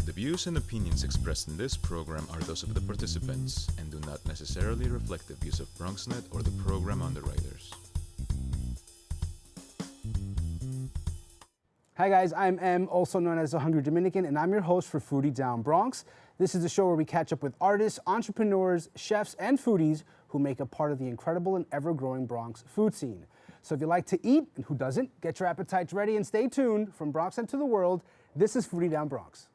The views and opinions expressed in this program are those of the participants and do not necessarily reflect the views of BronxNet or the program underwriters. Hi guys, I'm M, also known as the Hungry Dominican, and I'm your host for Foodie Down Bronx. This is the show where we catch up with artists, entrepreneurs, chefs, and foodies who make a part of the incredible and ever-growing Bronx food scene. So if you like to eat, and who doesn't, get your appetites ready and stay tuned. From Bronx and to the world, this is Foodie Down Bronx.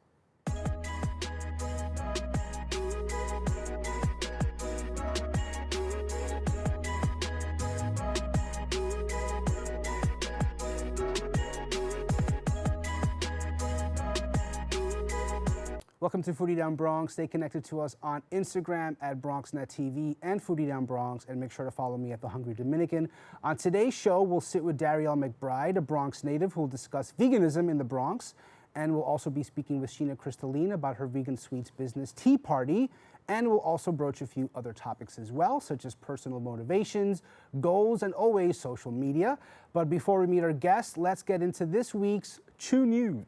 Welcome to Foodie Down Bronx. Stay connected to us on Instagram at BronxNetTV and Foodie Down Bronx, and make sure to follow me at The Hungry Dominican. On today's show, we'll sit with Darriel McBride, a Bronx native who will discuss veganism in the Bronx, and we'll also be speaking with Sheena Crystalyn about her vegan sweets business, T.prty, and we'll also broach a few other topics as well, such as personal motivations, goals, and always social media. But before we meet our guests, let's get into this week's Chew News.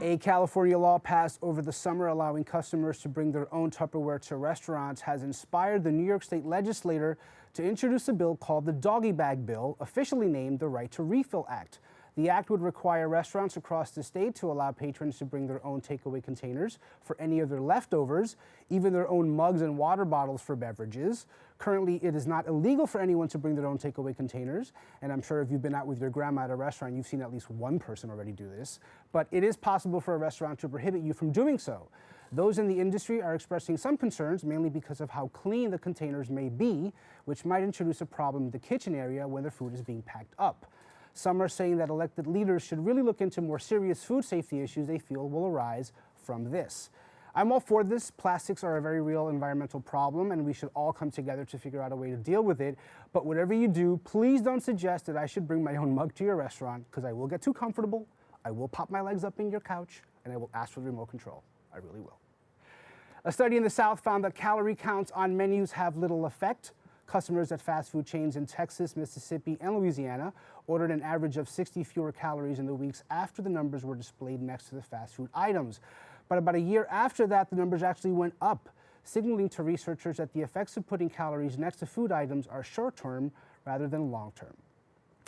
A California law passed over the summer allowing customers to bring their own Tupperware to restaurants has inspired the New York State legislature to introduce a bill called the Doggy Bag Bill, officially named the Right to Refill Act. The act would require restaurants across the state to allow patrons to bring their own takeaway containers for any of their leftovers, even their own mugs and water bottles for beverages. Currently, it is not illegal for anyone to bring their own takeaway containers, and I'm sure if you've been out with your grandma at a restaurant, you've seen at least one person already do this, but it is possible for a restaurant to prohibit you from doing so. Those in the industry are expressing some concerns, mainly because of how clean the containers may be, which might introduce a problem in the kitchen area when their food is being packed up. Some are saying that elected leaders should really look into more serious food safety issues they feel will arise from this. I'm all for this. Plastics are a very real environmental problem, and we should all come together to figure out a way to deal with it. But whatever you do, please don't suggest that I should bring my own mug to your restaurant, because I will get too comfortable, I will pop my legs up in your couch, and I will ask for the remote control. I really will. A study in the South found that calorie counts on menus have little effect. Customers at fast food chains in Texas, Mississippi, and Louisiana ordered an average of 60 fewer calories in the weeks after the numbers were displayed next to the fast food items. But about a year after that, the numbers actually went up, signaling to researchers that the effects of putting calories next to food items are short-term rather than long-term.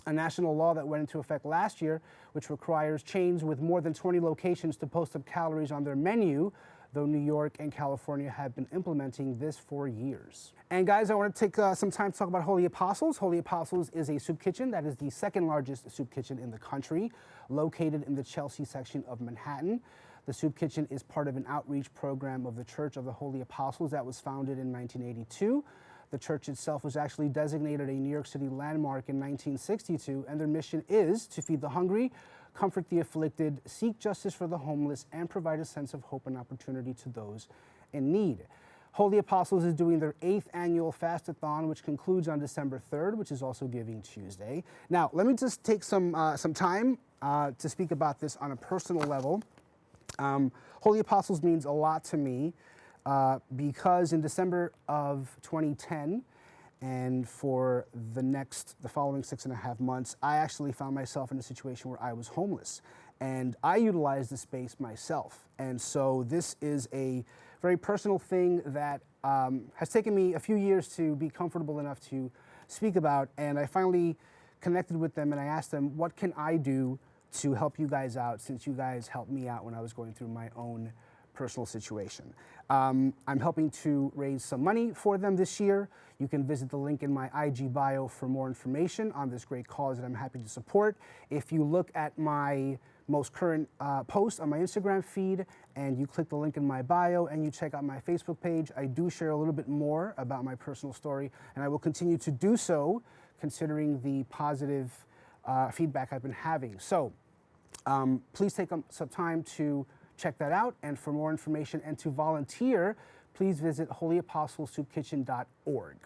A national law that went into effect last year, which requires chains with more than 20 locations to post up calories on their menu, though New York and California have been implementing this for years. And guys, I want to take some time to talk about Holy Apostles. Holy Apostles is a soup kitchen that is the second largest soup kitchen in the country, located in the Chelsea section of Manhattan. The soup kitchen is part of an outreach program of the Church of the Holy Apostles that was founded in 1982. The church itself was actually designated a New York City landmark in 1962, and their mission is to feed the hungry, comfort the afflicted, seek justice for the homeless, and provide a sense of hope and opportunity to those in need. Holy Apostles is doing their 8th annual Fast-a-thon, which concludes on December 3rd, which is also Giving Tuesday. Now, let me just take some time to speak about this on a personal level. Holy Apostles means a lot to me because in December of 2010, and for the following 6.5 months, I actually found myself in a situation where I was homeless. And I utilized the space myself. And so this is a very personal thing that has taken me a few years to be comfortable enough to speak about. And I finally connected with them and I asked them, what can I do to help you guys out, since you guys helped me out when I was going through my own personal situation. I'm helping to raise some money for them this year. You can visit the link in my IG bio for more information on this great cause that I'm happy to support. If you look at my most current post on my Instagram feed and you click the link in my bio and you check out my Facebook page, I do share a little bit more about my personal story, and I will continue to do so considering the positive feedback I've been having. So please take some time to check that out, and for more information and to volunteer, please visit holyapostlessoupkitchen.org.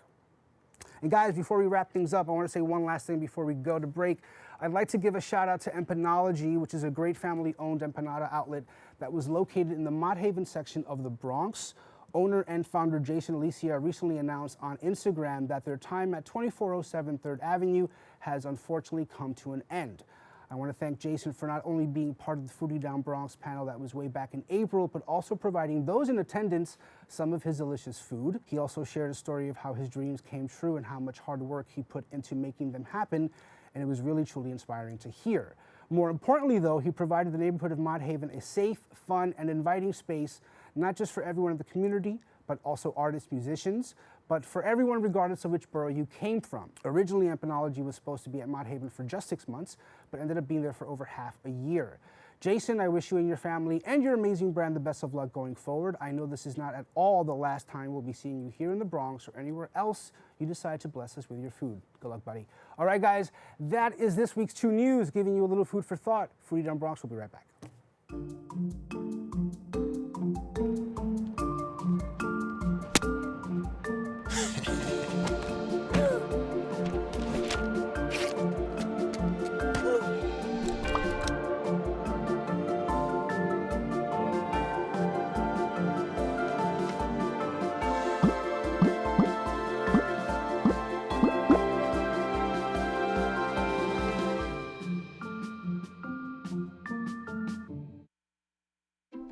And guys, before we wrap things up, I want to say one last thing before we go to break. I'd like to give a shout out to Empanology, which is a great family-owned empanada outlet that was located in the Mott Haven section of the Bronx. Owner and founder Jason Alicia recently announced on Instagram that their time at 2407 3rd Avenue has unfortunately come to an end. I want to thank Jason for not only being part of the Foodie Down Bronx panel that was way back in April, but also providing those in attendance some of his delicious food. He also shared a story of how his dreams came true and how much hard work he put into making them happen, and it was really truly inspiring to hear. More importantly, though, he provided the neighborhood of Mott Haven a safe, fun, and inviting space, not just for everyone in the community, but also artists, musicians, but for everyone regardless of which borough you came from. Originally, Empanology was supposed to be at Mott Haven for just 6 months, but ended up being there for over half a year. Jason, I wish you and your family and your amazing brand the best of luck going forward. I know this is not at all the last time we'll be seeing you here in the Bronx or anywhere else you decide to bless us with your food. Good luck, buddy. All right, guys, that is this week's 2 News, giving you a little food for thought. Foodie Down Bronx will be right back.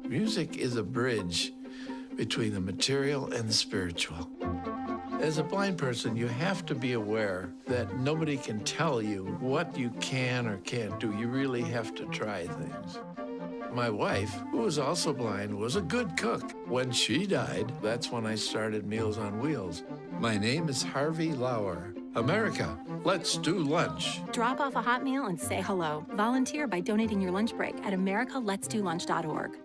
Music is a bridge between the material and the spiritual. As a blind person, you have to be aware that nobody can tell you what you can or can't do. You really have to try things. My wife, who was also blind, was a good cook. When she died, that's when I started Meals on Wheels. My name is Harvey Lauer. America, let's do lunch. Drop off a hot meal and say hello. Volunteer by donating your lunch break at americaletsdolunch.org.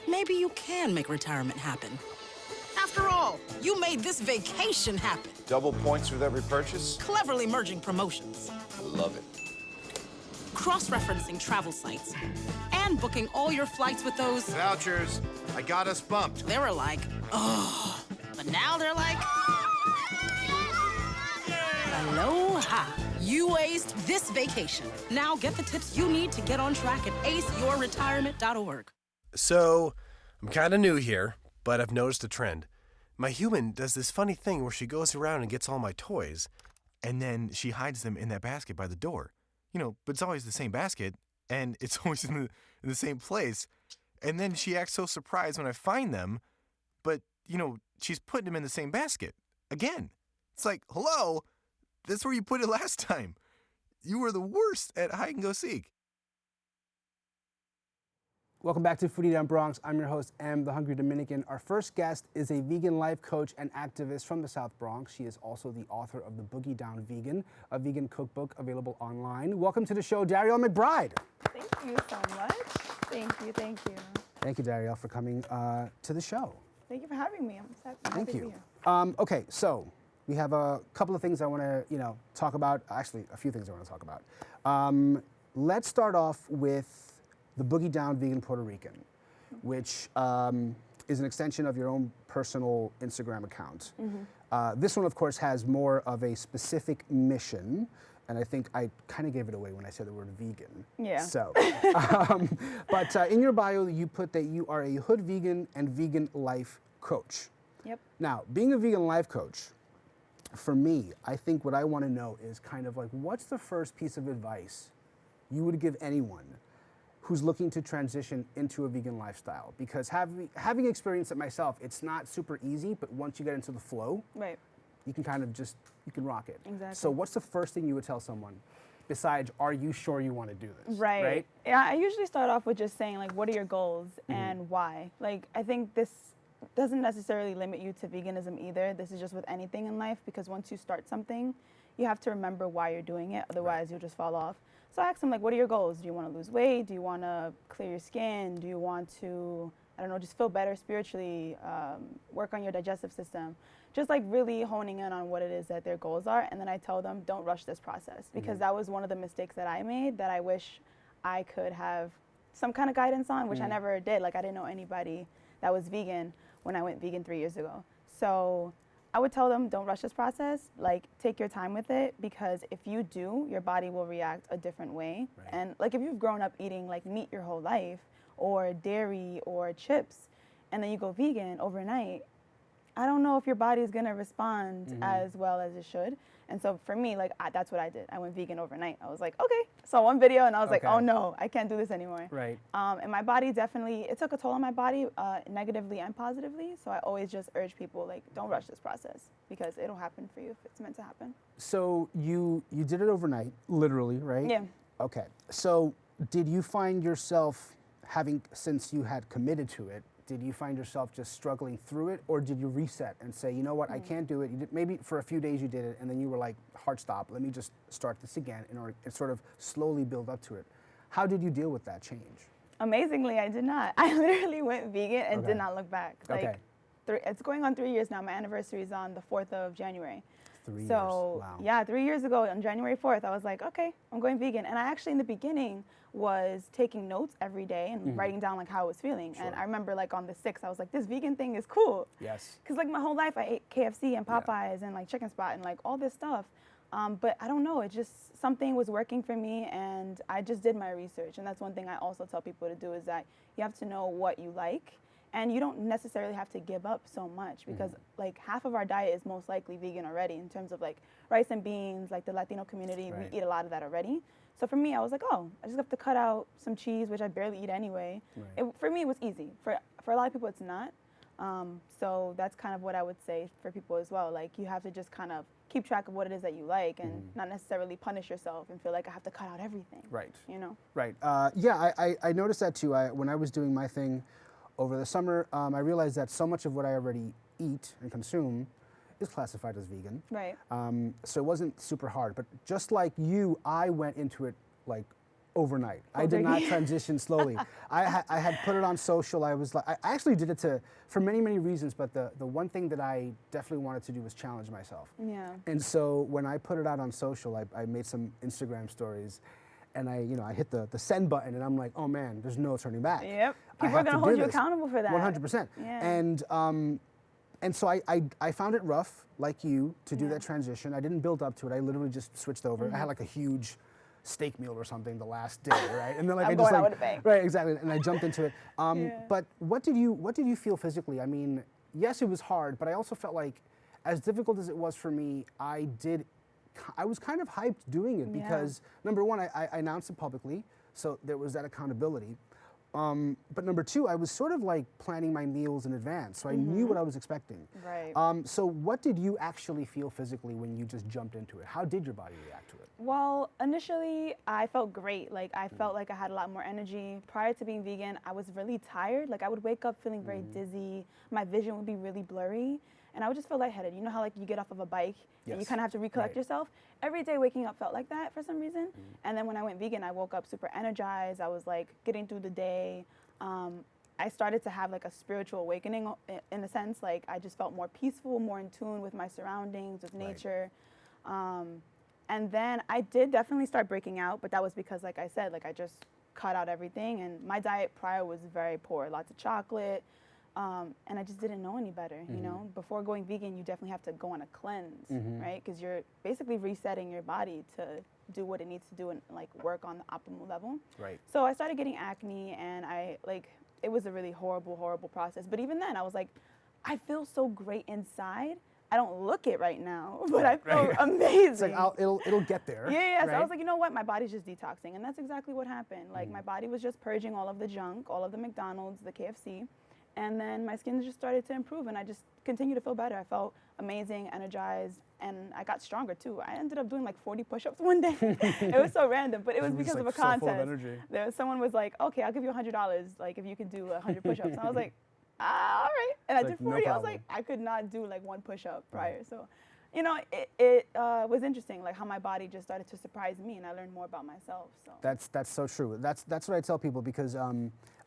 Maybe you can make retirement happen. After all, you made this vacation happen. Double points with every purchase? Cleverly merging promotions. I love it. Cross-referencing travel sites. And booking all your flights with those... Vouchers. I got us bumped. They were like, oh. But now they're like... Aloha. You aced this vacation. Now get the tips you need to get on track at aceyourretirement.org. So, I'm kind of new here, but I've noticed a trend. My human does this funny thing where she goes around and gets all my toys, and then she hides them in that basket by the door. You know, but it's always the same basket, and it's always in the same place. And then she acts so surprised when I find them, but, you know, she's putting them in the same basket. Again. It's like, hello, that's where you put it last time. You were the worst at hide and go seek. Welcome back to Foodie Down Bronx. I'm your host, M, the Hungry Dominican. Our first guest is a vegan life coach and activist from the South Bronx. She is also the author of the Boogie Down Vegan, a vegan cookbook available online. Welcome to the show, Darriel McBride. Thank you so much. Thank you, thank you. Thank you, Darriel, for coming to the show. Thank you for having me. I'm happy Thank to be you. here. Okay, so we have a couple of things I want to, talk about. Actually, a few things I want to talk about. Let's start off with the Boogie Down Vegan Puerto Rican, which is an extension of your own personal Instagram account. This one, of course, has more of a specific mission, and I think I kind of gave it away when I said the word vegan. Yeah. So, but in your bio, you put that you are a hood vegan and vegan life coach. Yep. Now, being a vegan life coach, for me, I think what I want to know is kind of like, what's the first piece of advice you would give anyone who's looking to transition into a vegan lifestyle? Because having experienced it myself, it's not super easy, but once you get into the flow, Right. you can kind of you can rock it. Exactly. So what's the first thing you would tell someone besides, are you sure you want to do this? Right. Yeah, I usually start off with just saying, like, what are your goals and why? Like, I think this doesn't necessarily limit you to veganism either. This is just with anything in life, because once you start something, you have to remember why you're doing it. Otherwise, you'll just fall off. So I asked them, like, what are your goals? Do you want to lose weight? Do you want to clear your skin? Do you want to, I don't know, just feel better spiritually, work on your digestive system? Just like really honing in on what it is that their goals are. And then I tell them, don't rush this process, because that was one of the mistakes that I made that I wish I could have some kind of guidance on, which I never did. Like, I didn't know anybody that was vegan when I went vegan 3 years ago. So I would tell them, don't rush this process. Like, take your time with it, because if you do, your body will react a different way. Right. And like, if you've grown up eating like meat your whole life, or dairy or chips, and then you go vegan overnight, I don't know if your body is gonna respond as well as it should. And so for me, like, that's what I did. I went vegan overnight. I was like, okay. Saw one video and I was like, oh no, I can't do this anymore. Right. And my body definitely, it took a toll on my body, negatively and positively. So I always just urge people, like, don't rush this process, because it'll happen for you if it's meant to happen. So you did it overnight, literally, right? Yeah. Okay. So did you find yourself since you had committed to it, did you find yourself just struggling through it, or did you reset and say, you know what, I can't do it? Maybe for a few days you did it, and then you were like, hard stop, let me just start this again in order to sort of slowly build up to it. How did you deal with that change? Amazingly, I did not. I literally went vegan and did not look back. Like, it's going on 3 years now. My anniversary is on the 4th of January. 3 years, So wow. yeah, 3 years ago on January 4th, I was like, okay, I'm going vegan. And I actually in the beginning was taking notes every day and writing down like how I was feeling. And I remember like on the 6th, I was like, this vegan thing is cool. Yes. Cause like my whole life I ate KFC and Popeyes and like Chicken Spot and like all this stuff. But I don't know, it just, something was working for me, and I just did my research. And that's one thing I also tell people to do, is that you have to know what you like. And you don't necessarily have to give up so much, because like half of our diet is most likely vegan already, in terms of like rice and beans, like the Latino community, we eat a lot of that already. So for me, I was like, oh, I just have to cut out some cheese, which I barely eat anyway. For me, it was easy. For a lot of people, it's not. So that's kind of what I would say for people as well. Like, you have to just kind of keep track of what it is that you like, and not necessarily punish yourself and feel like I have to cut out everything. Right. You know? Right. Yeah, I noticed that too. When I was doing my thing over the summer, I realized that so much of what I already eat and consume is classified as vegan. Right. So it wasn't super hard. But just like you, I went into it like overnight. I did not transition slowly. I had put it on social. I was like, I actually did it for many, many reasons. But the one thing that I definitely wanted to do was challenge myself. Yeah. And so when I put it out on social, I made some Instagram stories. And I hit the send button, and I'm like, oh man, there's no turning back. Yep. People are gonna hold you accountable for that. 100%. Yeah. And so I found it rough, like you, to do that transition. I didn't build up to it. I literally just switched over. I had like a huge steak meal or something the last day, right? And then like I'm I just going out like, with a bang. right, exactly. And I jumped into it. But what did you feel physically? I mean, yes, it was hard, but I also felt like, as difficult as it was for me, I was kind of hyped doing it, because number one, I announced it publicly, so there was that accountability. But number two, I was sort of like planning my meals in advance, so I knew what I was expecting. Right. So what did you actually feel physically when you just jumped into it? How did your body react to it? Well, initially, I felt great. Like, I felt like I had a lot more energy. Prior to being vegan, I was really tired. Like, I would wake up feeling very dizzy. My vision would be really blurry. And I would just feel lightheaded. You know how like you get off of a bike and you kind of have to recollect yourself? Every day waking up felt like that for some reason. And then when I went vegan, I woke up super energized. I was like getting through the day. I started to have like a spiritual awakening in a sense. Like, I just felt more peaceful, more in tune with my surroundings, with nature. And then I did definitely start breaking out, but that was because, like I said, like I just cut out everything. And my diet prior was very poor, lots of chocolate. And I just didn't know any better, you know? Before going vegan, you definitely have to go on a cleanse, right? Because you're basically resetting your body to do what it needs to do and like work on the optimal level. Right. So I started getting acne, and it was a really horrible, horrible process. But even then, I was like, I feel so great inside. I don't look it right now, but I feel amazing. It's like it'll get there. Yeah. Right? So I was like, you know what? My body's just detoxing, and that's exactly what happened. Like, my body was just purging all of the junk, all of the McDonald's, the KFC. And then my skin just started to improve, and I just continued to feel better. I felt amazing, energized, and I got stronger too. I ended up doing like 40 push-ups one day. It was so random, but it was because of a contest. So full of energy. Someone was like, okay, I'll give you $100, like if you can do 100 push-ups. And I was like, all right. And I did 40. I was like, I could not do like one push-up prior. So, you know, it was interesting, like how my body just started to surprise me, and I learned more about myself. So that's so true. That's what I tell people, because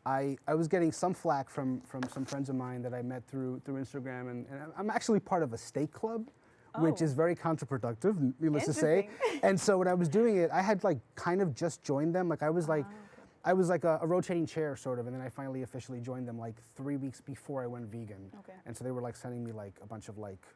I was getting some flack from some friends of mine that I met through Instagram, and I'm actually part of a steak club, which is very counterproductive, needless to say. And so when I was doing it, I had like kind of just joined them. Like I was like, I was like a rotating chair sort of, and then I finally officially joined them like 3 weeks before I went vegan. Okay. And so they were like sending me like a bunch of like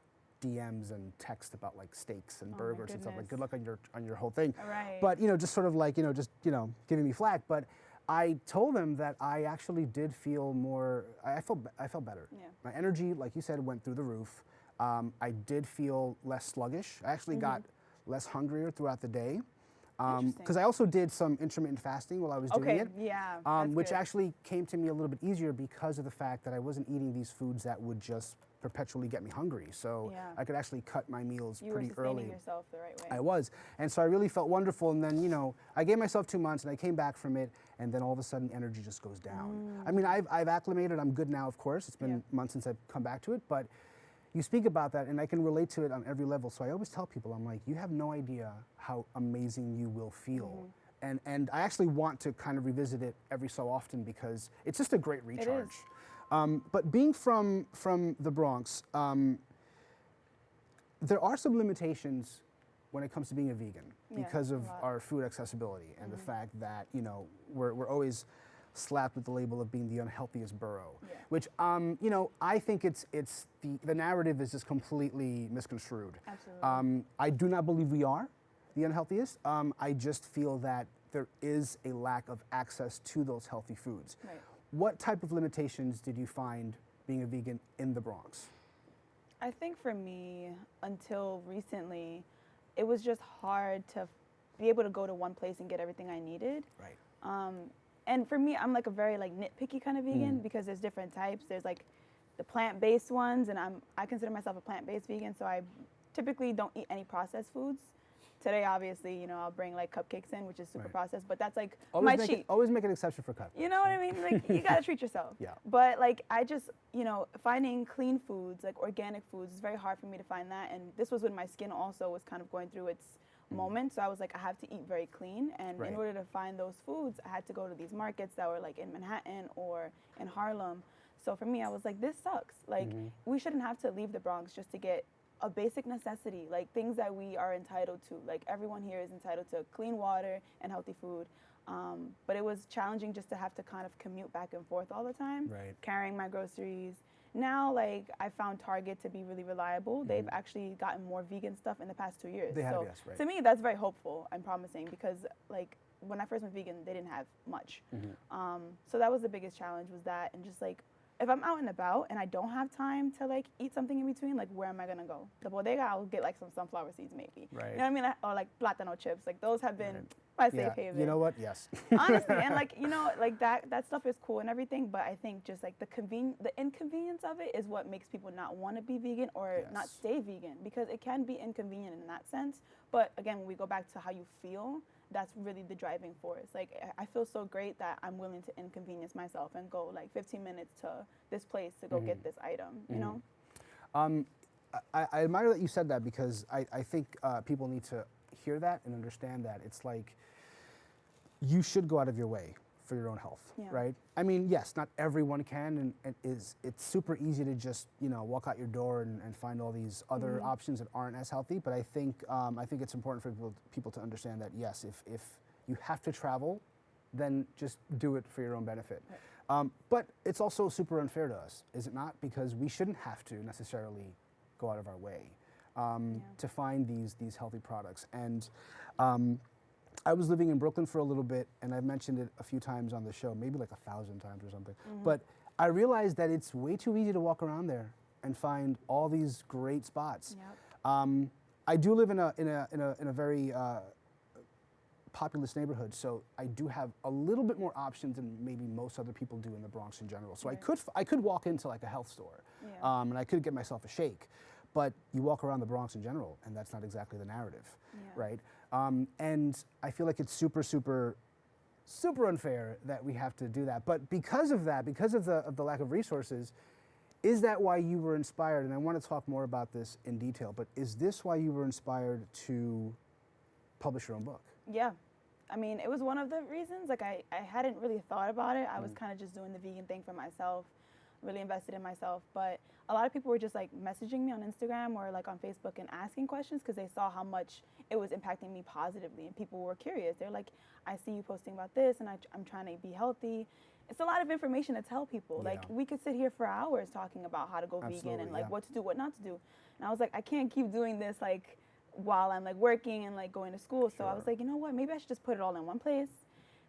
DMs and text about like steaks and my burgers and stuff, like good goodness. luck on your whole thing. Right. But just sort of like giving me flack. But I told them that I actually did feel more. I felt better. Yeah. My energy, like you said, went through the roof. I did feel less sluggish. I actually got less hungrier throughout the day. Because I also did some intermittent fasting while I was doing it. Yeah. That's Which good. actually came to me a little bit easier because of the fact that I wasn't eating these foods that would just perpetually get me hungry. So Yeah. I could actually cut my meals You were pretty sustaining early. yourself the right way. I was. And so I really felt wonderful. And then, I gave myself 2 months and I came back from it. And then all of a sudden energy just goes down. I mean, I've acclimated. I'm good now, of course. It's been months since I've come back to it. But you speak about that and I can relate to it on every level. So I always tell people, I'm like, you have no idea how amazing you will feel. And I actually want to kind of revisit it every so often because it's just a great recharge. But being from the Bronx, there are some limitations when it comes to being a vegan because of our food accessibility and the fact that we're always slapped with the label of being the unhealthiest borough, which I think it's the narrative is just completely misconstrued. Absolutely. I do not believe we are the unhealthiest. I just feel that there is a lack of access to those healthy foods. Right. What type of limitations did you find being a vegan in the Bronx? I think for me, until recently, it was just hard to be able to go to one place and get everything I needed. Right. And for me, I'm like a very like nitpicky kind of vegan because there's different types. There's like the plant-based ones, and I consider myself a plant-based vegan, so I typically don't eat any processed foods. Today, obviously, I'll bring like cupcakes in, which is super processed, but that's like my cheat. Always make an exception for cupcakes. You know what I mean? Like you gotta treat yourself. Yeah. But like I just, finding clean foods, like organic foods, is very hard for me to find that. And this was when my skin also was kind of going through its moment. So I was like, I have to eat very clean. And in order to find those foods, I had to go to these markets that were like in Manhattan or in Harlem. So for me, I was like, this sucks. Like we shouldn't have to leave the Bronx just to get a basic necessity, like things that we are entitled to. Like everyone here is entitled to clean water and healthy food. But it was challenging just to have to kind of commute back and forth all the time, carrying my groceries. Now, like, I found Target to be really reliable. They've actually gotten more vegan stuff in the past 2 years. They have, so yes, right. to me, that's very hopeful and promising because, like, when I first went vegan, they didn't have much. So that was the biggest challenge, was that, and just like, if I'm out and about and I don't have time to like eat something in between, like where am I gonna go? The bodega, I'll get like some sunflower seeds maybe. Right. You know what I mean? Or like plátano chips. Like those have been my safe haven. You know what? Yes. Honestly, and like like that stuff is cool and everything, but I think just like the inconvenience of it is what makes people not want to be vegan or not stay vegan, because it can be inconvenient in that sense. But again, when we go back to how you feel, that's really the driving force. Like, I feel so great that I'm willing to inconvenience myself and go like 15 minutes to this place to go get this item, you know? I admire that you said that, because I think people need to hear that and understand that. It's like, you should go out of your way for your own health, right? I mean, yes, not everyone can, and it's super easy to just walk out your door and find all these other options that aren't as healthy. But I think it's important for people to understand that yes, if you have to travel, then just do it for your own benefit. Right. But it's also super unfair to us, is it not? Because we shouldn't have to necessarily go out of our way to find these healthy products. And I was living in Brooklyn for a little bit, and I've mentioned it a few times on the show, maybe like 1,000 times or something. But I realized that it's way too easy to walk around there and find all these great spots. Yep. I do live in a very populous neighborhood, so I do have a little bit more options than maybe most other people do in the Bronx in general. So I could walk into like a health store, and I could get myself a shake. But you walk around the Bronx in general, and that's not exactly the narrative, right? And I feel like it's super, super, super unfair that we have to do that. But because of that, because of the lack of resources, is that why you were inspired? And I want to talk more about this in detail, but is this why you were inspired to publish your own book? Yeah. I mean, it was one of the reasons. Like, I hadn't really thought about it. I was kind of just doing the vegan thing for myself. really invested in myself. But a lot of people were just like messaging me on Instagram or like on Facebook and asking questions because they saw how much it was impacting me positively, and people were curious. They're like, I see you posting about this, and I'm trying to be healthy. It's a lot of information to tell people. Yeah. Like, we could sit here for hours talking about how to go vegan and like what to do, what not to do. And I was like, I can't keep doing this like while I'm like working and like going to school. So I was like, you know what, maybe I should just put it all in one place,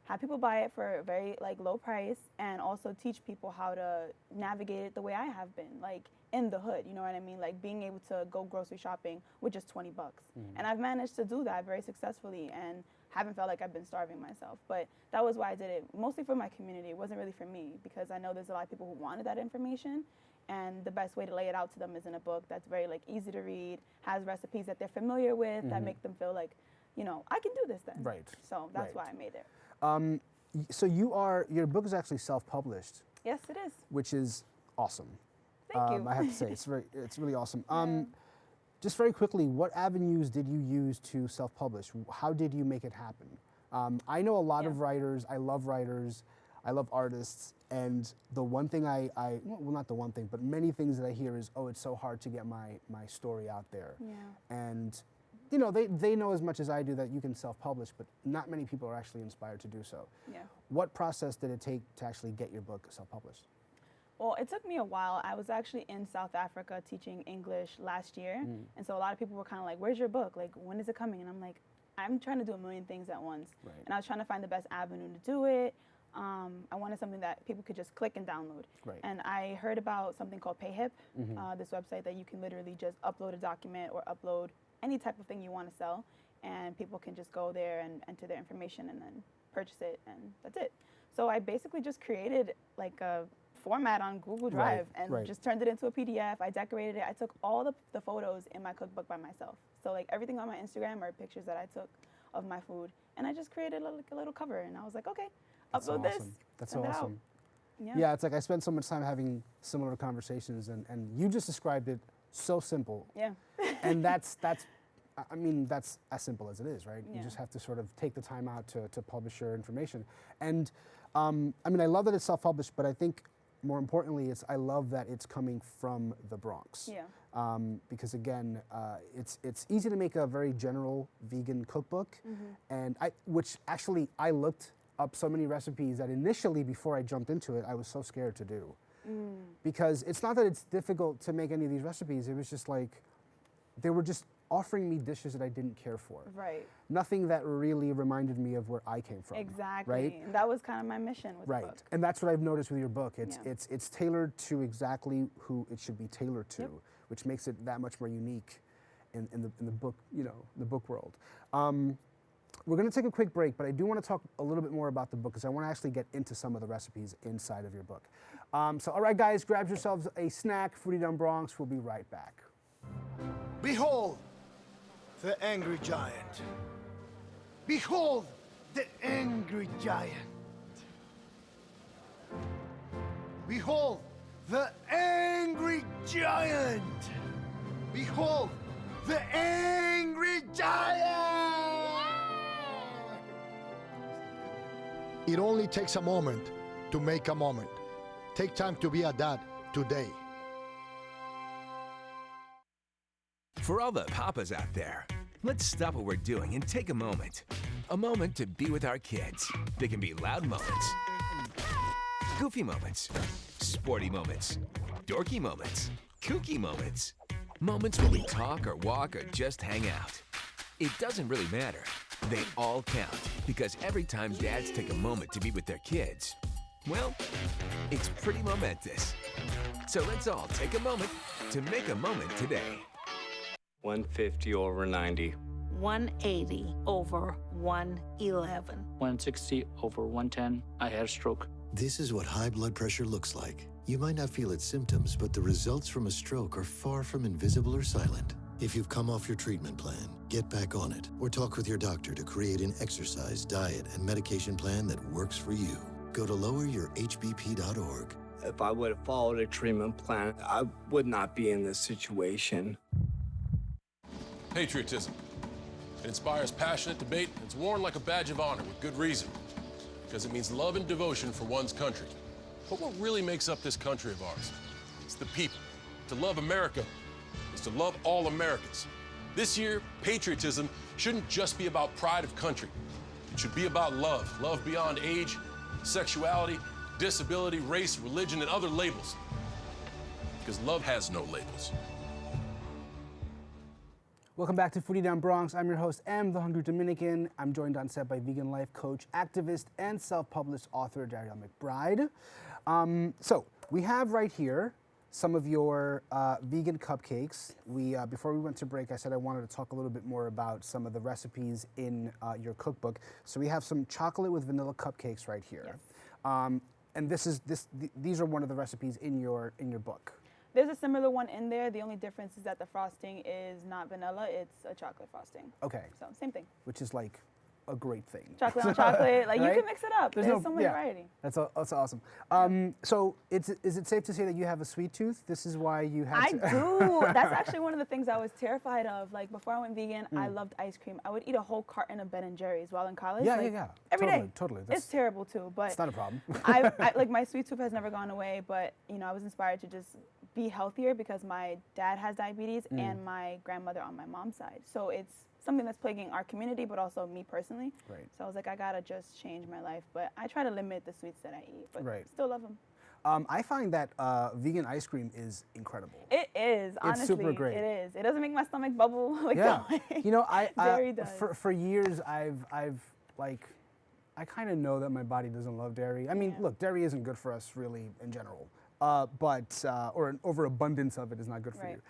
have people buy it for a very like low price, and also teach people how to navigate it the way I have been, like in the hood, you know what I mean? Like being able to go grocery shopping with just $20. And I've managed to do that very successfully and haven't felt like I've been starving myself. But that was why I did it, mostly for my community. It wasn't really for me, because I know there's a lot of people who wanted that information, and the best way to lay it out to them is in a book that's very like easy to read, has recipes that they're familiar with, that make them feel like, you know, I can do this then. Right. So that's why I made it. So your book is actually self-published. Yes, it is. Which is awesome. Thank you. I have to say, it's really awesome. Just very quickly, what avenues did you use to self-publish? How did you make it happen? I know a lot of writers. I love artists, and the one thing well, not the one thing, but many things that I hear is, oh, it's so hard to get my story out there. Yeah. And you know, they know as much as I do that you can self-publish, but not many people are actually inspired to do so. Yeah. What process did it take to actually get your book self-published? Well, it took me a while. I was actually in South Africa teaching English last year. And so a lot of people were kind of like, where's your book? Like, when is it coming? And I'm like, I'm trying to do a million things at once. Right. And I was trying to find the best avenue to do it. I wanted something that people could just click and download. Right. And I heard about something called PayHip, this website that you can literally just upload a document or upload any type of thing you want to sell, and people can just go there and enter their information and then purchase it, and that's it. So I basically just created like a format on Google Drive and just turned it into a PDF. I decorated it. I took all the photos in my cookbook by myself. So like everything on my Instagram are pictures that I took of my food, and I just created a little cover, and I was like, okay, upload this. That's so awesome. Yeah, it's like I spent so much time having similar conversations, and you just described it so simple. Yeah. And that's as simple as it is, right? Yeah. You just have to sort of take the time out to publish your information. And I love that it's self-published, but I think more importantly, I love that it's coming from the Bronx. Yeah. Because again, it's easy to make a very general vegan cookbook, and which actually I looked up so many recipes that initially, before I jumped into it, I was so scared to do. Because it's not that it's difficult to make any of these recipes, it was just like, they were just offering me dishes that I didn't care for. Right. Nothing that really reminded me of where I came from. Exactly. Right? And that was kind of my mission with the book. And that's what I've noticed with your book. It's tailored to exactly who it should be tailored to, which makes it that much more unique in the book, the book world. We're going to take a quick break, but I do want to talk a little bit more about the book, because I want to actually get into some of the recipes inside of your book. So all right, guys, grab yourselves a snack. Foodie Down Bronx. We'll be right back. Behold, the angry giant. Behold, the angry giant. Behold, the angry giant. Behold, the angry giant. It only takes a moment to make a moment. Take time to be a dad today. For all the papas out there, let's stop what we're doing and take a moment. A moment to be with our kids. They can be loud moments, goofy moments, sporty moments, dorky moments, kooky moments. Moments where we talk or walk or just hang out. It doesn't really matter. They all count, because every time dads take a moment to be with their kids, well, it's pretty momentous. So let's all take a moment to make a moment today. 150 over 90. 180 over 111. 160 over 110. I had a stroke. This is what high blood pressure looks like. You might not feel its symptoms, but the results from a stroke are far from invisible or silent. If you've come off your treatment plan, get back on it, or talk with your doctor to create an exercise, diet, and medication plan that works for you. Go to loweryourhbp.org. If I would have followed a treatment plan, I would not be in this situation. Patriotism. It inspires passionate debate, and it's worn like a badge of honor with good reason. Because it means love and devotion for one's country. But what really makes up this country of ours? It's the people. To love America is to love all Americans. This year, patriotism shouldn't just be about pride of country. It should be about love. Love beyond age, sexuality, disability, race, religion, and other labels. Because love has no labels. Welcome back to Foodie Down Bronx. I'm your host, M, the Hungry Dominican. I'm joined on set by vegan life coach, activist, and self-published author Darriel McBride. So we have right here some of your vegan cupcakes. Before we went to break, I said I wanted to talk a little bit more about some of the recipes in your cookbook. So we have some chocolate with vanilla cupcakes right here. Yes. And these are one of the recipes in your book. There's a similar one in there. The only difference is that the frosting is not vanilla, it's a chocolate frosting. Okay. So same thing. Which is like a great thing. Chocolate on chocolate, like right? You can mix it up. There's so much variety. That's awesome. So is it safe to say that you have a sweet tooth? This is why you have I do. That's actually one of the things I was terrified of. Like before I went vegan, I loved ice cream. I would eat a whole carton of Ben & Jerry's while in college. Yeah. Every day. Totally. It's terrible too, but it's not a problem. I like my sweet tooth has never gone away, but I was inspired to just be healthier because my dad has diabetes and my grandmother on my mom's side. So it's something that's plaguing our community, but also me personally. Right. So I was like, I gotta just change my life. But I try to limit the sweets that I eat, but still love them. I find that vegan ice cream is incredible. It is, honestly. It's super great. It is. It doesn't make my stomach bubble like yeah. that. Dairy does. For years, I kind of know that my body doesn't love dairy. I mean, look, dairy isn't good for us really in general. Or an overabundance of it is not good for you.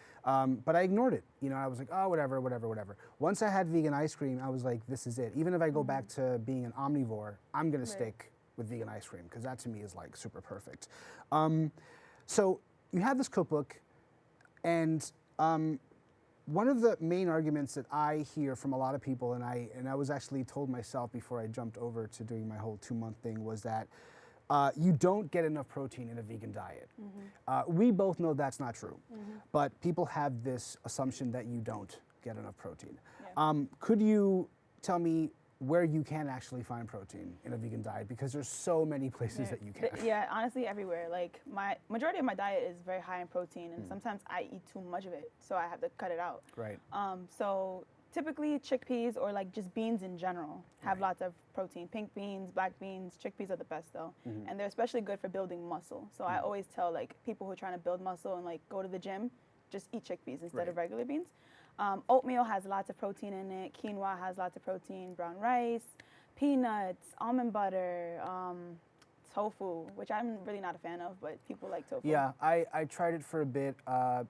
But I ignored it. I was like, oh, whatever. Once I had vegan ice cream, I was like, this is it. Even if I go back to being an omnivore, I'm gonna stick with vegan ice cream because that to me is like super perfect. So you have this cookbook, and one of the main arguments that I hear from a lot of people, and I was actually told myself before I jumped over to doing my whole 2-month thing, was that you don't get enough protein in a vegan diet. We both know that's not true, but people have this assumption that you don't get enough protein. Yeah. Could you tell me where you can actually find protein in a vegan diet? Because there's so many places that you can. Yeah, honestly, everywhere. Like my majority of my diet is very high in protein, and sometimes I eat too much of it, so I have to cut it out. Right. So typically chickpeas or like just beans in general have lots of protein. Pink beans, black beans, chickpeas are the best though. And they're especially good for building muscle. So I always tell like people who are trying to build muscle and like go to the gym, just eat chickpeas instead of regular beans. Oatmeal has lots of protein in it. Quinoa has lots of protein. Brown rice, peanuts, almond butter, tofu, which I'm really not a fan of, but people like tofu. Yeah, I tried it for a bit,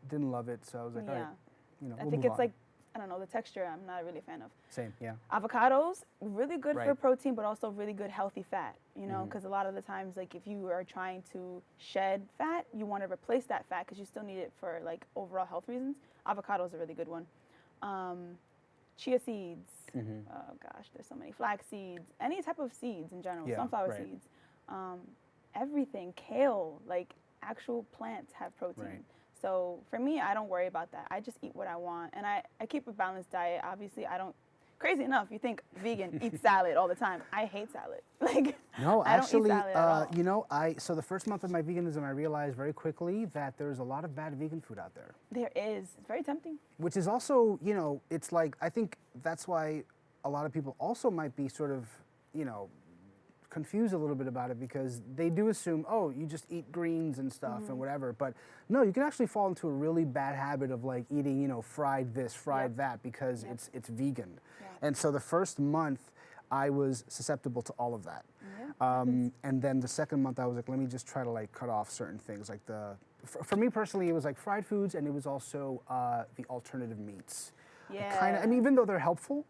didn't love it, so I was like, all right, I think it's like, I don't know, the texture I'm not really a fan of. Same, yeah. Avocados, really good for protein, but also really good healthy fat, because a lot of the times, like if you are trying to shed fat, you want to replace that fat because you still need it for like overall health reasons. Avocado is a really good one. Chia seeds, oh gosh, there's so many. Flax seeds, any type of seeds in general, sunflower seeds, everything, kale, like actual plants have protein. Right. So for me, I don't worry about that. I just eat what I want. And I keep a balanced diet. Obviously, I don't, crazy enough, you think vegan, eat salad all the time. I hate salad. Like, no, actually, I don't eat salad at all. So the first month of my veganism, I realized very quickly that there's a lot of bad vegan food out there. There is. It's very tempting. Which is also, it's like, I think that's why a lot of people also might be sort of, confused a little bit about it because they do assume, oh, you just eat greens and stuff and whatever. But no, you can actually fall into a really bad habit of like eating, fried this, fried that because it's vegan. Yeah. And so the first month I was susceptible to all of that. Yeah. And then the second month I was like, let me just try to like cut off certain things. Like for me personally, it was like fried foods and it was also the alternative meats. Yeah. Even though they're helpful,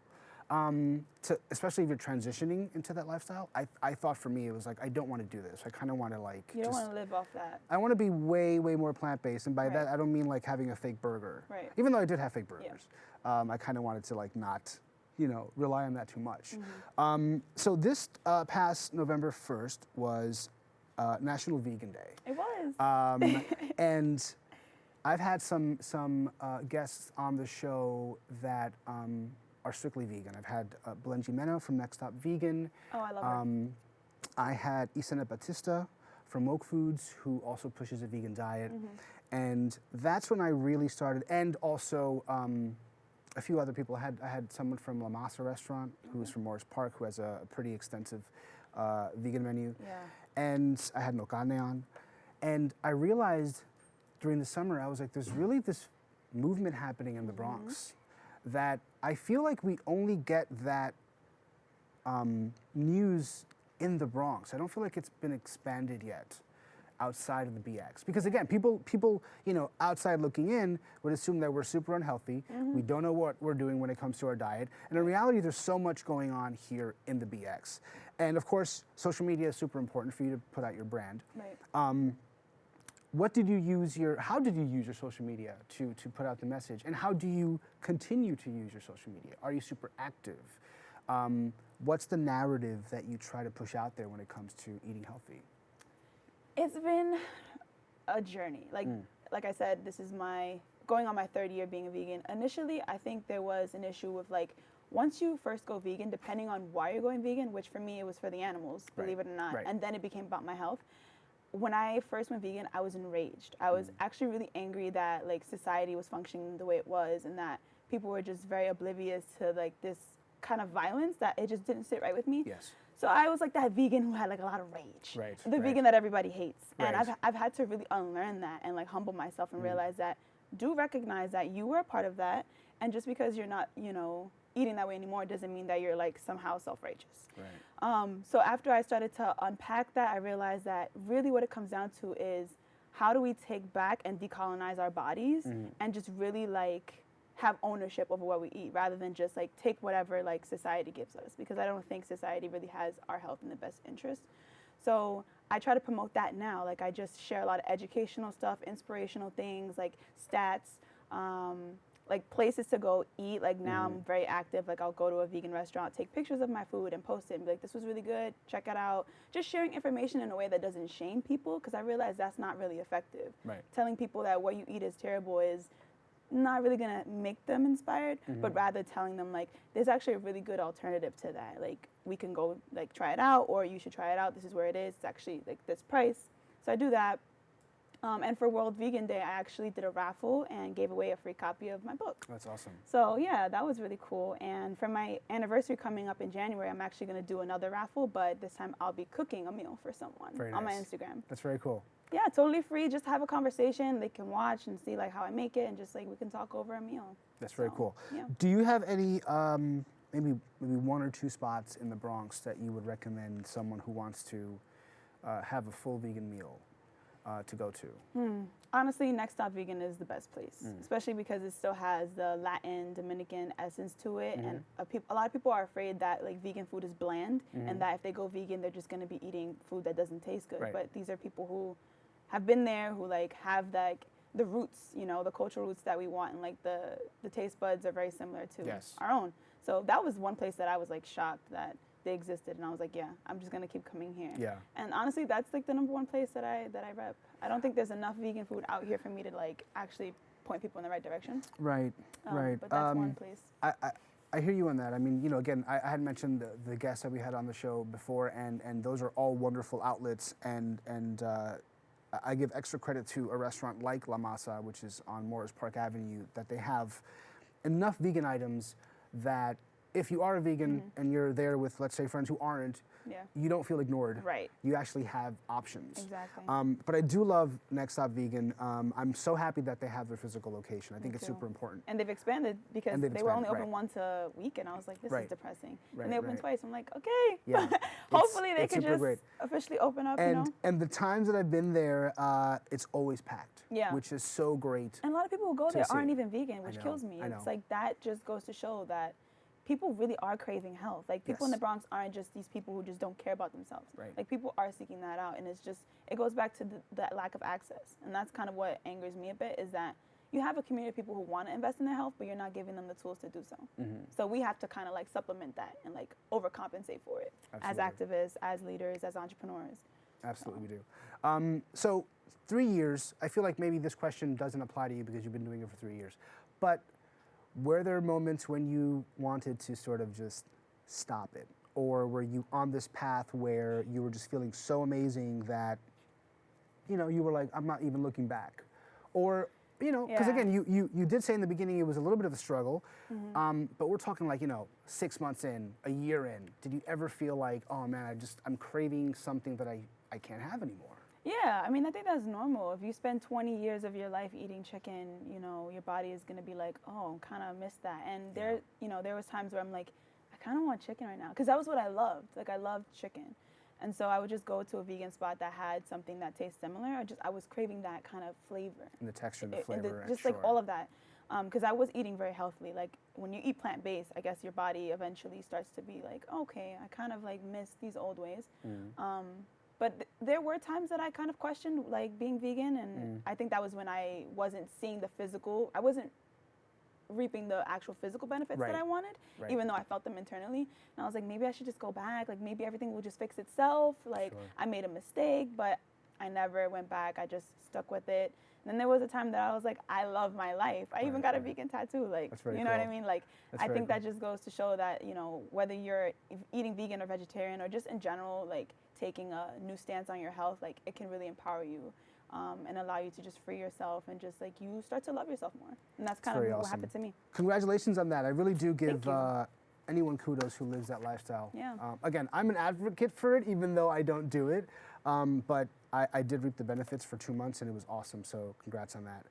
especially if you're transitioning into that lifestyle, I thought for me it was like, I don't want to do this. I kind of want to like You don't want to live off that. I want to be way, way more plant-based. And by that, I don't mean like having a fake burger. Right. Even though I did have fake burgers. I kind of wanted to like not, rely on that too much. So this past November 1st was National Vegan Day. It was. And I've had some guests on the show that are strictly vegan. I've had Belen Jimeno from Next Stop Vegan. Oh, I love her. I had Isana Batista from Woke Foods, who also pushes a vegan diet. And that's when I really started, and also a few other people. I had someone from La Masa restaurant, who was from Morris Park, who has a pretty extensive vegan menu. And I had no carne on. And I realized during the summer, I was like, there's really this movement happening in the Bronx that I feel like we only get that news in the Bronx. I don't feel like it's been expanded yet outside of the BX. Because again, people, you know, outside looking in would assume that we're super unhealthy. We don't know what we're doing when it comes to our diet. And in reality, there's so much going on here in the BX. And of course, social media is super important for you to put out your brand. What did you use how did you use your social media to put out the message? And how do you continue to use your social media? Are you super active? What's the narrative that you try to push out there when it comes to eating healthy? It's been a journey. Like I said, this is going on my 3rd year being a vegan. Initially, I think there was an issue with like, once you first go vegan, depending on why you're going vegan, which for me it was for the animals, believe it or not, and then it became about my health. When I first went vegan, I was enraged. I was actually really angry that like society was functioning the way it was, and that people were just very oblivious to like this kind of violence, that it just didn't sit right with me. So I was like that vegan who had like a lot of rage. The vegan that everybody hates. And I've had to really unlearn that and like humble myself and realize that, do recognize that you were a part of that, and just because you're not, you know, eating that way anymore doesn't mean that you're like somehow self-righteous. So after I started to unpack that, I realized that really what it comes down to is, how do we take back and decolonize our bodies and just really like have ownership over what we eat, rather than just like take whatever like society gives us, because I don't think society really has our health in the best interest. So I try to promote that now. Like I just share a lot of educational stuff, inspirational things, like stats, like places to go eat. Like now I'm very active. Like I'll go to a vegan restaurant, take pictures of my food and post it and be like, this was really good, check it out. Just sharing information in a way that doesn't shame people, because I realize that's not really effective. Telling people that what you eat is terrible is not really gonna make them inspired, but rather telling them like, there's actually a really good alternative to that. Like we can go like try it out, or you should try it out. This is where it is. It's actually like this price. So I do that. And for World Vegan Day, I actually did a raffle and gave away a free copy of my book. That's awesome. So yeah, that was really cool. And for my anniversary coming up in January, I'm actually gonna do another raffle, but this time I'll be cooking a meal for someone on my Instagram. That's very cool. Yeah, totally free. Just have a conversation. They can watch and see like how I make it, and just like we can talk over a meal. That's very cool. Yeah. Do you have any maybe 1 or 2 spots in the Bronx that you would recommend someone who wants to have a full vegan meal to go to? Honestly, Next Stop Vegan is the best place, especially because it still has the Latin, Dominican essence to it. And a lot of people are afraid that like vegan food is bland, and that if they go vegan, they're just going to be eating food that doesn't taste good. But these are people who have been there, who like have like the roots, you know, the cultural roots that we want, and like the taste buds are very similar to our own. So that was one place that I was like shocked that they existed, and I was like, yeah, I'm just gonna keep coming here. And honestly, that's like the #1 place that I rep. I don't think there's enough vegan food out here for me to like actually point people in the right direction. Right. But that's one place. I hear you on that. I mean, you know, again, I had mentioned the guests that we had on the show before, and those are all wonderful outlets, and I give extra credit to a restaurant like La Masa, which is on Morris Park Avenue, that they have enough vegan items that if you are a vegan and you're there with, let's say, friends who aren't, you don't feel ignored. You actually have options. Exactly. But I do love Next Stop Vegan. I'm so happy that they have their physical location. I think it's super important. And they've expanded, because they were only open once a week, and I was like, this is depressing. And they opened twice. I'm like, okay. Hopefully they can just officially open up, you know? And the times that I've been there, it's always packed, which is so great. And a lot of people who go there aren't even vegan, which kills me. It's like, that just goes to show that people really are craving health. Like people in the Bronx aren't just these people who just don't care about themselves. Like people are seeking that out, and it's just, it goes back to that lack of access. And that's kind of what angers me a bit, is that you have a community of people who want to invest in their health, but you're not giving them the tools to do so. So we have to kind of like supplement that and like overcompensate for it as activists, as leaders, as entrepreneurs. Absolutely, we do. So 3 years, I feel like maybe this question doesn't apply to you because you've been doing it for 3 years, but were there moments when you wanted to sort of just stop it? Or were you on this path where you were just feeling so amazing that you know, you were like, I'm not even looking back? Or, you know, because Yeah. again, you did say in the beginning it was a little bit of a struggle, but we're talking like, you know, 6 months in, a year in. Did you ever feel like, oh man, I'm craving something that I can't have anymore? Yeah, I mean, I think that's normal. If you spend 20 years of your life eating chicken, you know, your body is gonna be like, oh, kind of miss that. And there was times where I'm like, I kind of want chicken right now, because that was what I loved. Like, I loved chicken. And so I would just go to a vegan spot that had something that tastes similar. I was craving that kind of flavor. And the texture and the flavor. Just like all of that. Because I was eating very healthily. Like, when you eat plant-based, I guess your body eventually starts to be like, okay, I kind of like miss these old ways. But there were times that I kind of questioned like being vegan, and I think that was when I wasn't seeing the physical, I wasn't reaping the actual physical benefits that I wanted, even though I felt them internally. And I was like, maybe I should just go back, like maybe everything will just fix itself, like I made a mistake, but I never went back, I just stuck with it. And then there was a time that I was like, I love my life. I even got a vegan tattoo, like, you know what I mean? Like, I think that just goes to show that, you know, whether you're eating vegan or vegetarian or just in general, like taking a new stance on your health, like it can really empower you and allow you to just free yourself and just like you start to love yourself more. And that's kind of what happened to me. Congratulations on that. I really do give anyone kudos who lives that lifestyle. Yeah. Again, I'm an advocate for it, even though I don't do it. But I did reap the benefits for 2 months, and it was awesome. So congrats on that.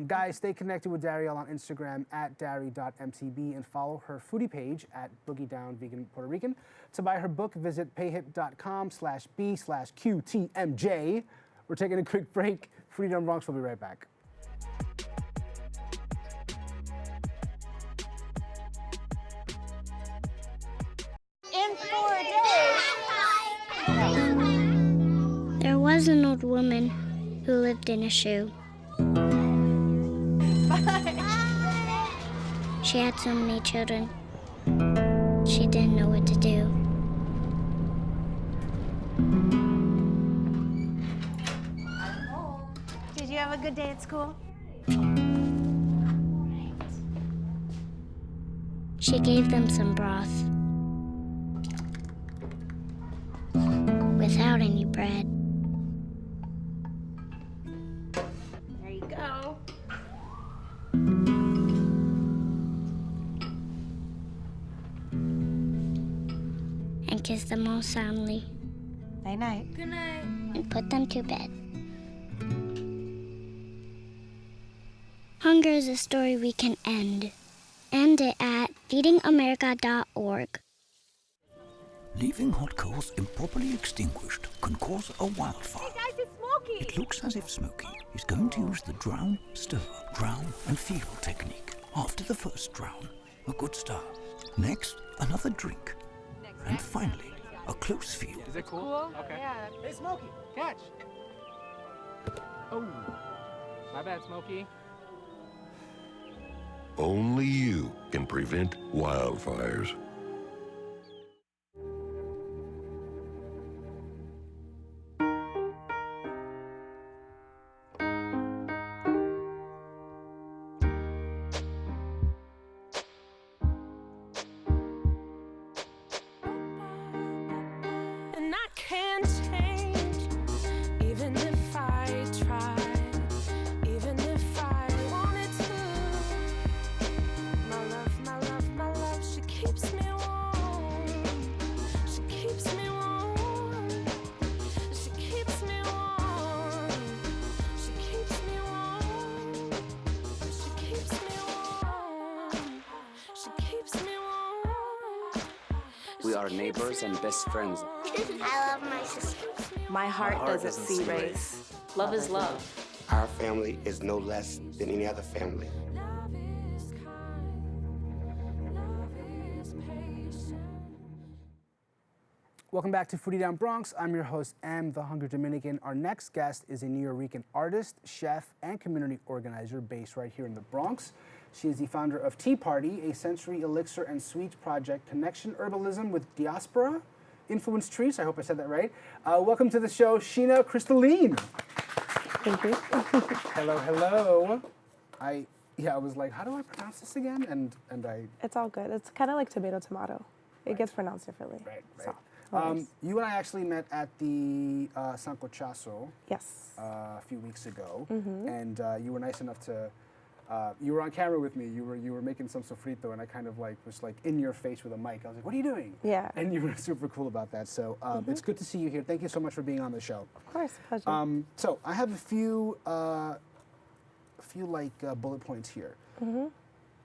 Guys, stay connected with Darriel on Instagram at darry.mtb and follow her foodie page at Boogie Down Vegan Puerto Rican. To buy her book, visit payhip.com/B/QTMJ. We're taking a quick break. Foodie Down Bronx will be right back. In 4 days. There was an old woman who lived in a shoe. She had so many children. She didn't know what to do. Did you have a good day at school? She gave them some broth without any bread. There you go. And kissed them all soundly. Night-night. Good night. And put them to bed. Hunger is a story we can end. End it at feedingamerica.org. Leaving hot coals improperly extinguished can cause a wildfire. Hey guys, it's Smokey! It looks as if Smokey is going to use the drown, stir, drown, and feel technique. After the first drown, a good stir. Next, another drink. And finally, a close feel. Is it cool? Okay. Yeah. Hey, Smokey, catch! Oh, my bad, Smokey. Only you can prevent wildfires. And I can't change, even if I try, even if I wanted to. My love, she keeps me warm. She keeps me warm. She keeps me warm. She keeps me warm. She keeps me warm. She keeps me warm. We are neighbors and best friends. I love my sister. My heart doesn't see race. Love is love. Our family is no less than any other family. Welcome back to Foodie Down Bronx. I'm your host, M, the Hungry Dominican. Our next guest is a Nuyorican artist, chef, and community organizer based right here in the Bronx. She is the founder of T.prty, a sensory elixir and sweets project, connection herbalism with diaspora influenced trees. I hope I said that right. Welcome to the show, Sheena Crystalyn. Thank you. Hello, hello. I was like, how do I pronounce this again? And I. It's all good. It's kind of like tomato. It gets pronounced differently. Right. So. You and I actually met at the Sancochazo. Yes. A few weeks ago, Mhm. and you were nice enough to. You were on camera with me. You were making some sofrito, and I kind of like was like in your face with a mic. I was like, "What are you doing?" Yeah. And you were super cool about that. So it's good to see you here. Thank you so much for being on the show. Of course, pleasure. So I have a few bullet points here. Mhm.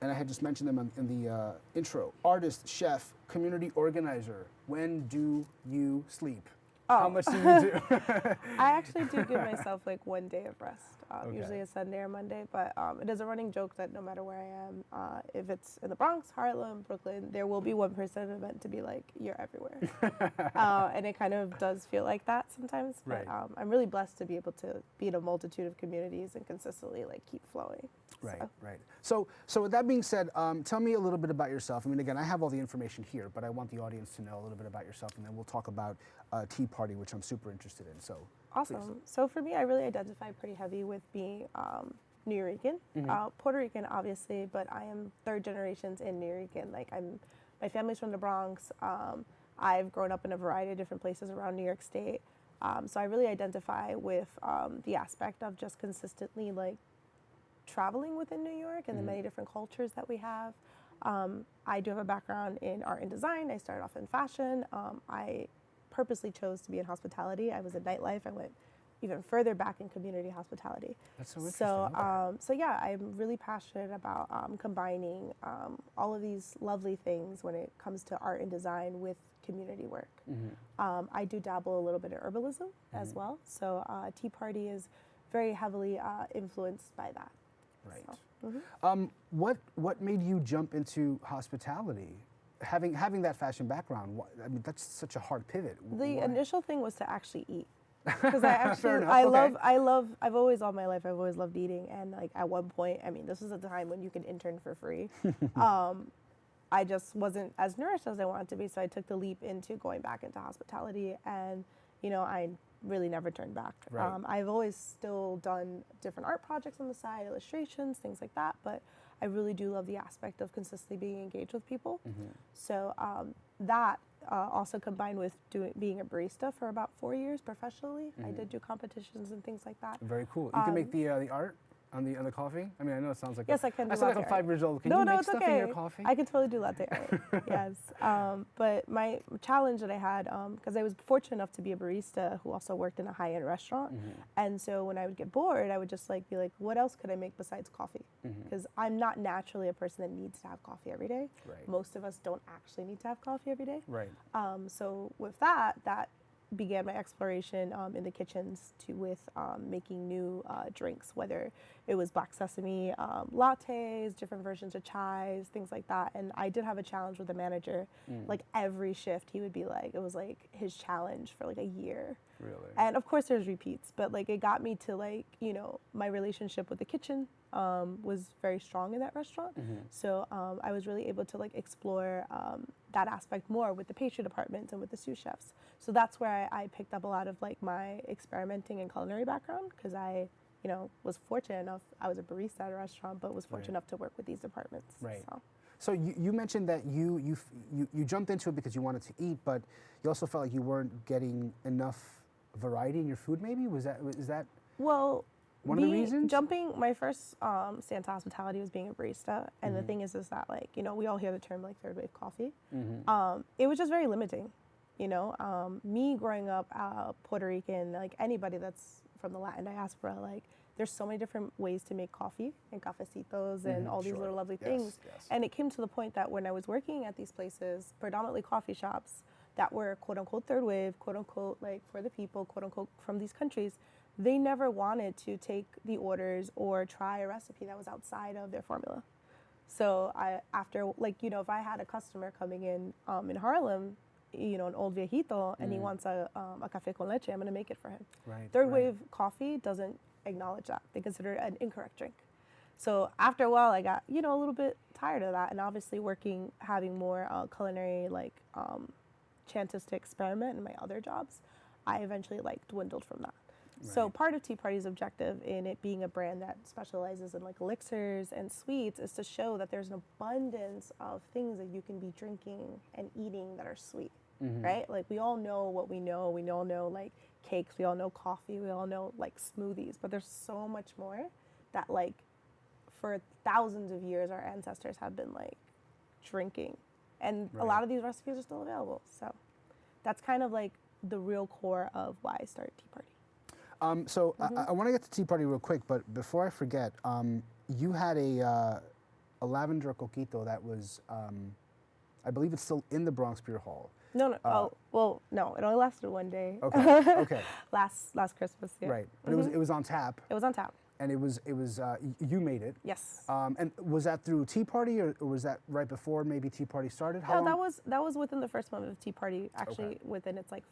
And I had just mentioned them in the intro. Artist, chef, community organizer. When do you sleep? How much do you do? I actually do give myself like 1 day of rest, Okay. usually a Sunday or Monday, but it is a running joke that no matter where I am, if it's in the Bronx, Harlem, Brooklyn, there will be one person meant to be like, you're everywhere. And it kind of does feel like that sometimes, but Right. I'm really blessed to be able to be in a multitude of communities and consistently like keep flowing. Right, So. right. So with that being said, tell me a little bit about yourself. I mean, again, I have all the information here, but I want the audience to know a little bit about yourself, and then we'll talk about T.prty, which I'm super interested in. So Awesome. please. So for me, I really identify pretty heavy with being Nuyorican, Puerto Rican, obviously, but I am third generations in Nuyorican. Like my family's from the Bronx. I've grown up in a variety of different places around New York State. So I really identify with the aspect of just consistently like traveling within New York and the many different cultures that we have. I do have a background in art and design. I started off in fashion. I purposely chose to be in hospitality. I was in nightlife. I went even further back in community hospitality. That's so interesting. So yeah, I'm really passionate about combining all of these lovely things when it comes to art and design with community work. I do dabble a little bit in herbalism as well. So T.prty is very heavily influenced by that. Right. So, What made you jump into hospitality? Having that fashion background, I mean, that's such a hard pivot. The Why? initial thing was to actually eat. Because I Fair actually, enough, I okay. love, I've always, all my life, I've always loved eating. And like at one point, I mean, this was a time when you could intern for free. I just wasn't as nourished as I wanted to be. So I took the leap into going back into hospitality. And, you know, I really never turned back. Right. I've always still done different art projects on the side, illustrations, things like that. But I really do love the aspect of consistently being engaged with people. So that also combined with being a barista for about 4 years professionally. I did do competitions and things like that. Very cool. You can make the art on the coffee. I mean, I know it sounds like Yes, I can. I Do sound like latte I'm 5 art. years old. Can no, you make it's stuff okay. in your coffee? I can totally do latte art. Yes, but my challenge that I had, because I was fortunate enough to be a barista who also worked in a high-end restaurant, and so when I would get bored, I would just like be like, what else could I make besides coffee? Because I'm not naturally a person that needs to have coffee every day. Right. Most of us don't actually need to have coffee every day. Right. So with that began my exploration in the kitchens with making new drinks, whether it was black sesame lattes, different versions of chais, things like that. And I did have a challenge with the manager. Like every shift, he would be like, it was like his challenge for like a year. Really? And of course there's repeats, but like it got me to like, you know, my relationship with the kitchen was very strong in that restaurant. So I was really able to like explore that aspect more with the pastry department and with the sous chefs. So that's where I picked up a lot of like my experimenting and culinary background, because I, you know, was fortunate enough, I was a barista at a restaurant, but was fortunate enough to work with these departments. Right. So. So you mentioned that you jumped into it because you wanted to eat, but you also felt like you weren't getting enough variety in your food. Maybe is that well one of the reasons? My first stint to hospitality was being a barista, and the thing is that like, you know, we all hear the term like third wave coffee. It was just very limiting, you know. Me growing up Puerto Rican, like anybody that's from the Latin diaspora, like there's so many different ways to make coffee and cafecitos and all these little lovely things. Yes. And it came to the point that when I was working at these places, predominantly coffee shops that were quote unquote third wave, quote unquote like for the people, quote unquote from these countries, they never wanted to take the orders or try a recipe that was outside of their formula. So after like, you know, if I had a customer coming in Harlem, you know, an old viejito, and he wants a café con leche, I'm gonna make it for him. Right. Third wave coffee doesn't acknowledge that. They consider it an incorrect drink. So after a while, I got, you know, a little bit tired of that, and obviously having more culinary like chances to experiment in my other jobs, I eventually like dwindled from that. So part of T.prty's objective in it being a brand that specializes in like elixirs and sweets is to show that there's an abundance of things that you can be drinking and eating that are sweet. right? Like we all know what we know. We all know like cakes. We all know coffee. We all know like smoothies. But there's so much more that like for thousands of years our ancestors have been like drinking, and a lot of these recipes are still available. So that's kind of like the real core of why I started T.prty. So I want to get to T.prty real quick, but before I forget, you had a lavender coquito that was, I believe it's still in the Bronx Beer Hall. No. No. It only lasted one day. Okay. Okay. last Christmas. Yeah. Right. But it was on tap. It was on tap. And it was you made it. Yes. And was that through T.prty or was that right before maybe T.prty started? How long? that was within the first month of T.prty. Actually, within its like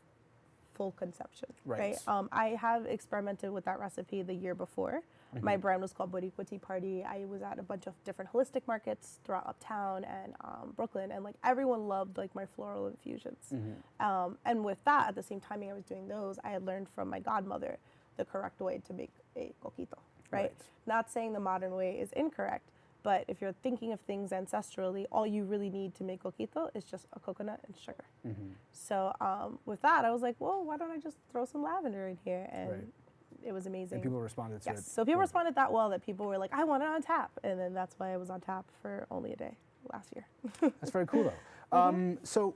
full conception. Right. I have experimented with that recipe the year before. My brand was called T.prty. I was at a bunch of different holistic markets throughout Uptown and Brooklyn, and like everyone loved like my floral infusions. And with that, at the same time I was doing those, I had learned from my godmother the correct way to make a coquito. Right? Not saying the modern way is incorrect, but if you're thinking of things ancestrally, all you really need to make coquito is just a coconut and sugar. So with that, I was like, well, why don't I just throw some lavender in here? And it was amazing. And people responded to it. Yes, so people responded that well that people were like, I want it on tap. And then that's why it was on tap for only a day last year. That's very cool though. So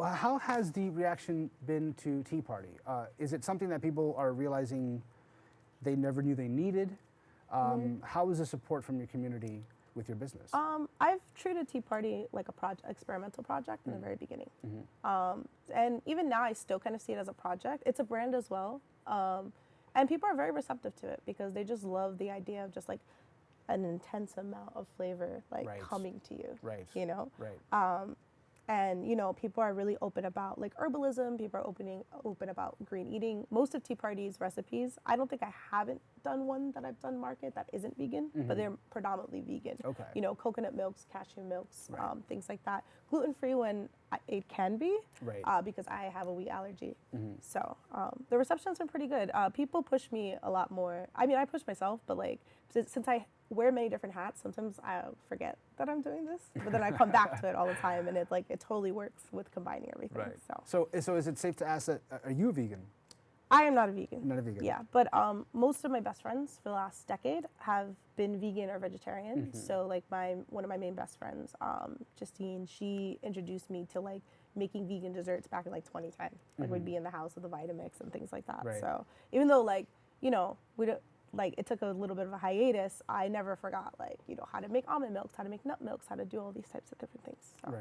how has the reaction been to T.prty? Is it something that people are realizing they never knew they needed? How is the support from your community with your business? I've treated T.prty like a experimental project in the very beginning. And even now I still kind of see it as a project. It's a brand as well. And people are very receptive to it because they just love the idea of just like an intense amount of flavor like coming to you. You know? And you know, people are really open about like herbalism. People are open about green eating. Most of T.prty's recipes, I don't think I haven't done one that I've done market that isn't vegan, but they're predominantly vegan. You know, coconut milks, cashew milks, things like that. Gluten-free when it can be, because I have a wheat allergy. So the reception's been pretty good. People push me a lot more. I mean, I push myself, but like since I wear many different hats, sometimes I forget that I'm doing this, but then I come back to it all the time, and it totally works with combining everything. So is it safe to ask that, are you a vegan? I am not a vegan. Not a vegan. Yeah, but most of my best friends for the last decade have been vegan or vegetarian. So like one of my main best friends, Justine, she introduced me to like making vegan desserts back in like 2010. Like we'd be in the house with the Vitamix and things like that. So even though like, you know, it took a little bit of a hiatus, I never forgot like, you know, how to make almond milks, how to make nut milks, how to do all these types of different things. So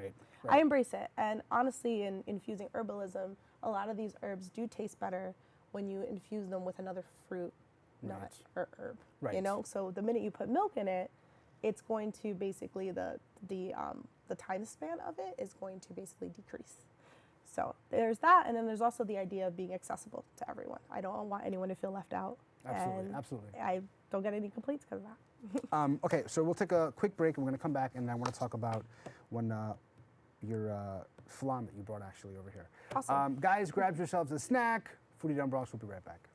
I embrace it. And honestly, in infusing herbalism, a lot of these herbs do taste better when you infuse them with another fruit, nut, or herb. You know, so the minute you put milk in it, it's going to basically the time span of it is going to basically decrease. So there's that, and then there's also the idea of being accessible to everyone. I don't want anyone to feel left out. Absolutely. I don't get any complaints because of that. Okay, so we'll take a quick break and we're going to come back and I want to talk about your flan that you brought actually over here. Awesome. Guys, grab yourselves a snack. Foodie Down Bronx, we'll be right back.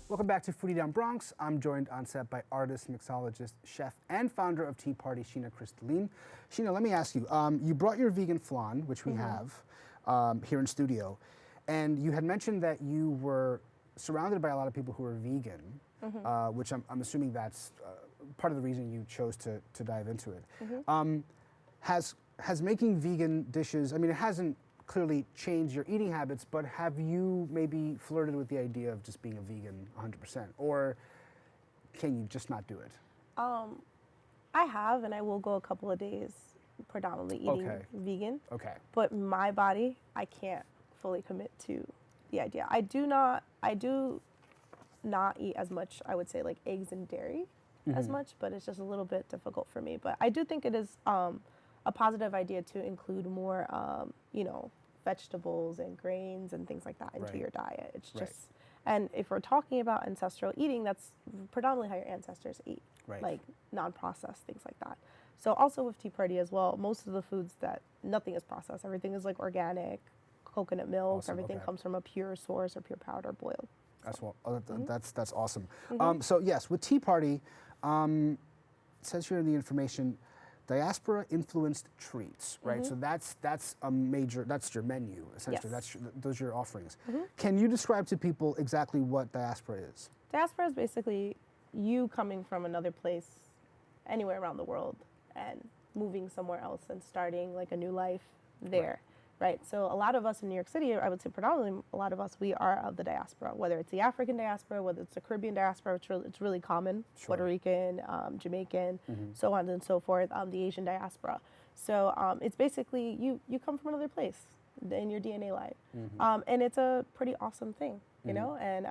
Welcome back to Foodie Down Bronx. I'm joined on set by artist, mixologist, chef, and founder of T.prty, Sheena Crystalyn. Sheena, let me ask you, you brought your vegan flan, which we have here in studio, and you had mentioned that you were surrounded by a lot of people who are vegan, which I'm assuming that's part of the reason you chose to dive into it. Has making vegan dishes, I mean, it hasn't clearly changed your eating habits, but have you maybe flirted with the idea of just being a vegan 100%? Or can you just not do it? I have, and I will go a couple of days predominantly eating vegan. Okay. But my body, I can't fully commit to the idea. I do not eat as much, I would say, like eggs and dairy as much, but it's just a little bit difficult for me. But I do think it is a positive idea to include more, you know, vegetables and grains and things like that into your diet. It's just, and if we're talking about ancestral eating, that's predominantly how your ancestors eat, like non-processed things like that. So also with T.prty as well, most of the foods that nothing is processed, everything is like organic, coconut milk, everything comes from a pure source or pure powder boiled. That's that's awesome. So yes, with T.prty, it says here in the information, diaspora influenced treats, right? So that's a major, that's your menu essentially. Those are your offerings. Can you describe to people exactly what diaspora is? Diaspora is basically you coming from another place, anywhere around the world, and moving somewhere else and starting like a new life there. Right, so a lot of us in New York City, I would say predominantly a lot of us, we are of the diaspora, whether it's the African diaspora, whether it's the Caribbean diaspora, it's really common, Puerto Rican, Jamaican, so on and so forth, the Asian diaspora. So it's basically you come from another place in your DNA line, and it's a pretty awesome thing, you know, and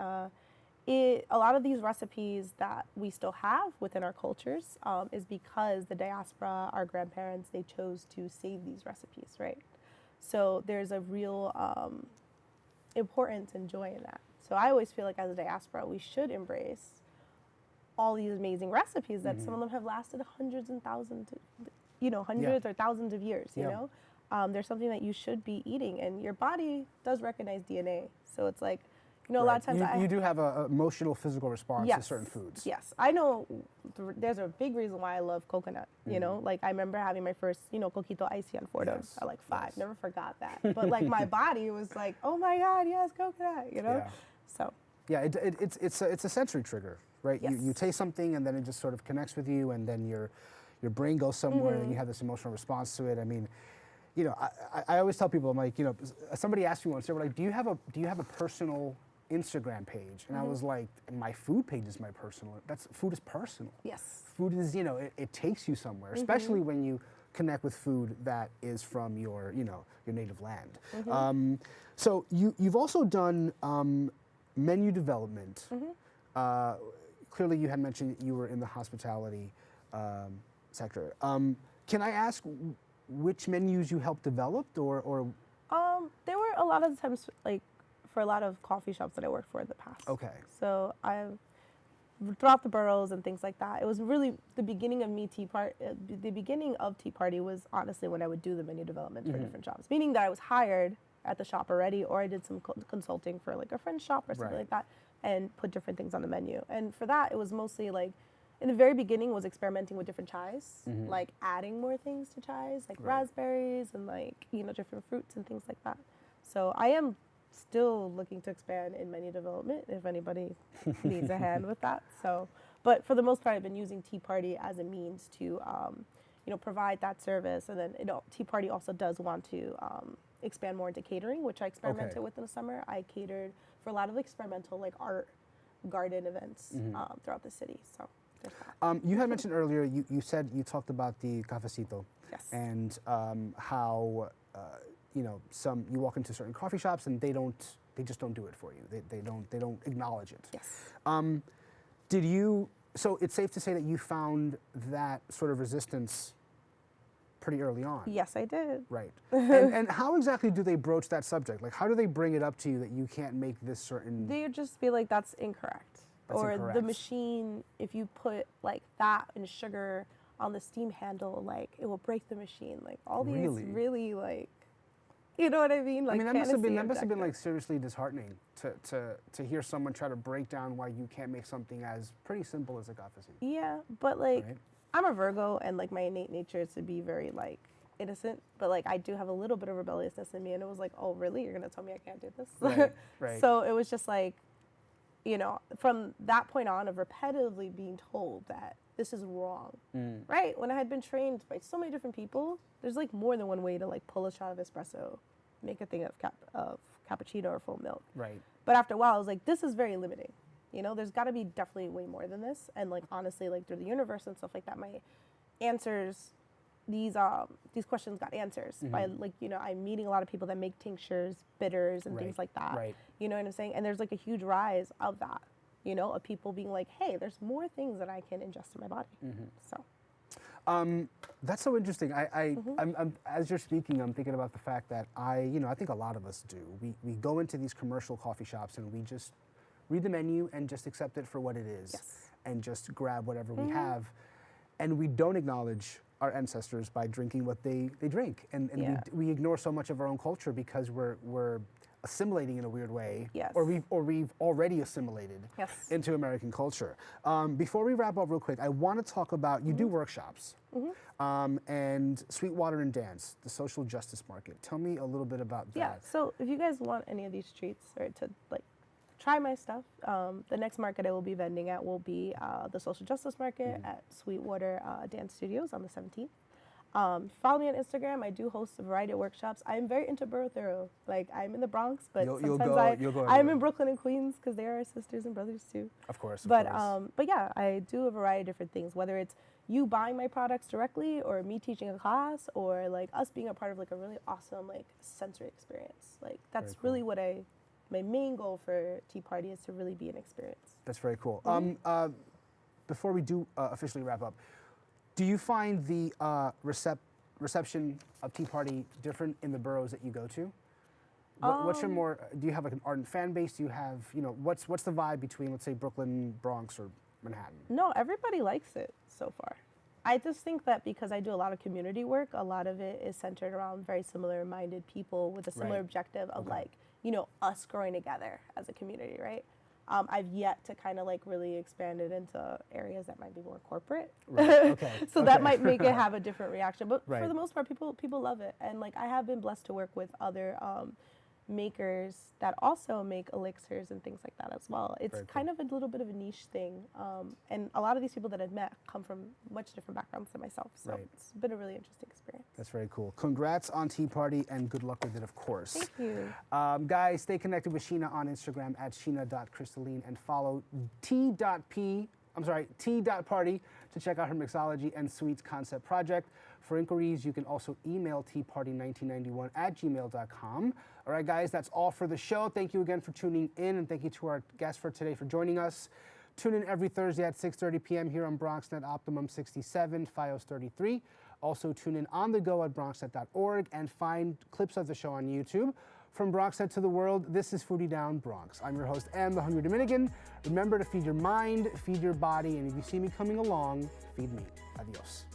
a lot of these recipes that we still have within our cultures is because the diaspora, our grandparents, they chose to save these recipes, right? So there's a real importance and joy in that. So I always feel like as a diaspora, we should embrace all these amazing recipes that some of them have lasted hundreds and thousands, you know, hundreds or thousands of years, you know? There's something that you should be eating, and your body does recognize DNA. So it's like, you know, a lot of times you do have an emotional, physical response to certain foods. Yes, I know there's a big reason why I love coconut, you know? Like I remember having my first, you know, coquito icy on Fordham's at like 5, never forgot that. But like my body was like, oh my God, yes, coconut, you know? So. Yeah, it's a sensory trigger, right? You taste something and then it just sort of connects with you, and then your brain goes somewhere and you have this emotional response to it. I mean, you know, I always tell people, I'm like, you know, somebody asked me once, they were like, do you have a personal Instagram page? And I was like, my food page is my personal. Food is personal. Yes. Food is, you know, it takes you somewhere, especially when you connect with food that is from your, you know, your native land. So you've also done menu development. Clearly, you had mentioned you were in the hospitality sector. Can I ask which menus you helped develop, or? There were a lot of times, like, for a lot of coffee shops that I worked for in the past. Okay. So I've throughout the boroughs and things like that. It was really the beginning of me the beginning of T.prty was honestly when I would do the menu development for different shops, meaning that I was hired at the shop already, or I did some consulting for like a friend's shop or something like that, and put different things on the menu. And for that, it was mostly like, in the very beginning was experimenting with different chais, like adding more things to chais, like raspberries and like, you know, different fruits and things like that. So I am still looking to expand in menu development if anybody needs a hand with that. So, but for the most part, I've been using T.prty as a means to, you know, provide that service. And then T.prty also does want to expand more into catering, which I experimented with in the summer. I catered for a lot of experimental like art garden events throughout the city. So there's that. You had mentioned earlier, you said you talked about the cafecito and how you know, you walk into certain coffee shops and they just don't do it for you. They don't acknowledge it. Yes. So it's safe to say that you found that sort of resistance pretty early on. Yes, I did. Right. and how exactly do they broach that subject? Like, how do they bring it up to you that you can't make this certain? They just be like, that's incorrect. The machine, if you put like that and sugar on the steam handle, like it will break the machine. Like all these really like You know what I mean? Like, I mean, that must have been objective. like seriously disheartening to hear someone try to break down why you can't make something as pretty simple as a gaffe. Yeah, but like, Right. I'm a Virgo, and like my innate nature is to be very like innocent, but like I do have a little bit of rebelliousness in me, and it was like, oh really, you're gonna tell me I can't do this? Right, right. So it was just like, you know, from that point on of repetitively being told that this is wrong, right? When I had been trained by so many different people, there's like more than one way to like pull a shot of espresso, make a thing of cappuccino or full milk. Right. But after a while, I was like, this is very limiting. You know, there's got to be definitely way more than this. And like honestly, like through the universe and stuff like that, my answers, these questions got answers by like, you know, I'm meeting a lot of people that make tinctures, bitters, and things like that. Right. You know what I'm saying? And there's like a huge rise of that. You know, of people being like, hey, there's more things that I can ingest in my body. So. That's so interesting. I'm as you're speaking, I'm thinking about the fact that I think a lot of us do. We go into these commercial coffee shops and we just read the menu and just accept it for what it is, and just grab whatever we have, and we don't acknowledge our ancestors by drinking what they drink, and we ignore so much of our own culture because we're assimilating in a weird way, or we've already assimilated into American culture. Before we wrap up real quick, I want to talk about, you do workshops, and Sweetwater and Dance, the social justice market. Tell me a little bit about that. Yeah, so if you guys want any of these treats or to like try my stuff, the next market I will be vending at will be the social justice market at Sweetwater Dance Studios on the 17th. Follow me on Instagram. I do host a variety of workshops. I'm very into Borough Thorough. Like, I'm in the Bronx, but you'll sometimes go I'm in Brooklyn and Queens because they are our sisters and brothers too. Of course. But yeah, I do a variety of different things, whether it's you buying my products directly or me teaching a class or like us being a part of like a really awesome like sensory experience. Like that's really what my main goal for T.prty is to really be an experience. That's very cool. Before we do officially wrap up, do you find the reception of T.prty different in the boroughs that you go to? What's your more? Do you have like an ardent fan base? Do you have, you know, what's the vibe between, let's say, Brooklyn, Bronx, or Manhattan? No, everybody likes it so far. I just think that because I do a lot of community work, a lot of it is centered around very similar-minded people with a similar objective of like, you know, us growing together as a community, right? I've yet to kind of like really expand it into areas that might be more corporate. So that might make it have a different reaction. But for the most part, people love it. And like I have been blessed to work with other makers that also make elixirs and things like that as well. It's kind of a little bit of a niche thing. And a lot of these people that I've met come from much different backgrounds than myself. So it's been a really interesting experience. That's very cool. Congrats on T.prty and good luck with it, of course. Thank you. Guys, stay connected with Sheena on Instagram at Sheena.Crystalyn and follow T.prty to check out her mixology and sweets concept project. For inquiries, you can also email tprty1991 at gmail.com. All right, guys, that's all for the show. Thank you again for tuning in, and thank you to our guest for today for joining us. Tune in every Thursday at 6:30 p.m. here on BronxNet Optimum 67, FiOS 33. Also tune in on the go at bronxnet.org and find clips of the show on YouTube. From BronxNet to the world, this is Foodie Down Bronx. I'm your host, the Hungry Dominican. Remember to feed your mind, feed your body, and if you see me coming along, feed me. Adios.